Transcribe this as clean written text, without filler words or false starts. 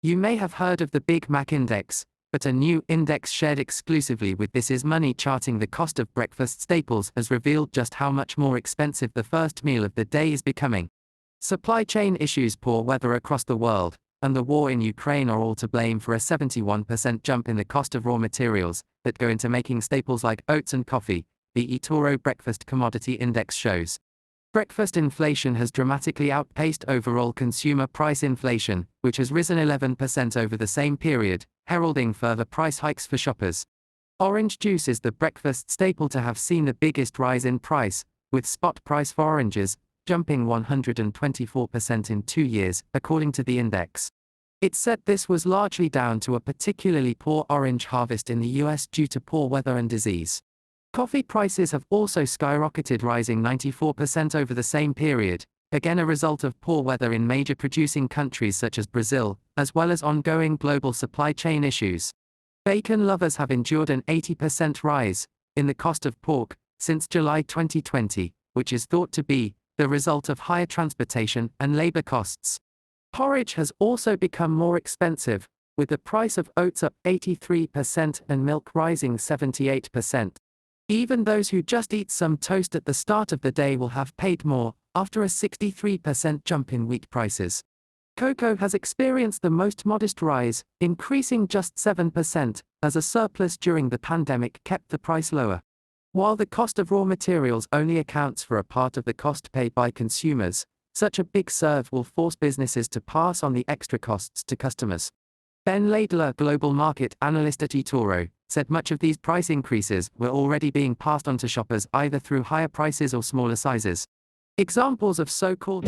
You may have heard of the Big Mac Index, but a new index shared exclusively with This Is Money charting the cost of breakfast staples has revealed just how much more expensive the first meal of the day is becoming. Supply chain issues, poor weather across the world, and the war in Ukraine are all to blame for a 71% jump in the cost of raw materials that go into making staples like oats and coffee, the eToro Breakfast Commodity Index shows. Breakfast inflation has dramatically outpaced overall consumer price inflation, which has risen 11% over the same period, heralding further price hikes for shoppers. Orange juice is the breakfast staple to have seen the biggest rise in price, with spot price for oranges jumping 124% in 2 years, according to the index. It said this was largely down to a particularly poor orange harvest in the US due to poor weather and disease. Coffee prices have also skyrocketed, rising 94% over the same period, again a result of poor weather in major producing countries such as Brazil, as well as ongoing global supply chain issues. Bacon lovers have endured an 80% rise in the cost of pork since July 2020, which is thought to be the result of higher transportation and labor costs. Porridge has also become more expensive, with the price of oats up 83% and milk rising 78%. Even those who just eat some toast at the start of the day will have paid more, after a 63% jump in wheat prices. Cocoa has experienced the most modest rise, increasing just 7%, as a surplus during the pandemic kept the price lower. While the cost of raw materials only accounts for a part of the cost paid by consumers, such a big surge will force businesses to pass on the extra costs to customers. Ben Laidler, global market analyst at eToro, said much of these price increases were already being passed on to shoppers either through higher prices or smaller sizes. Examples of so-called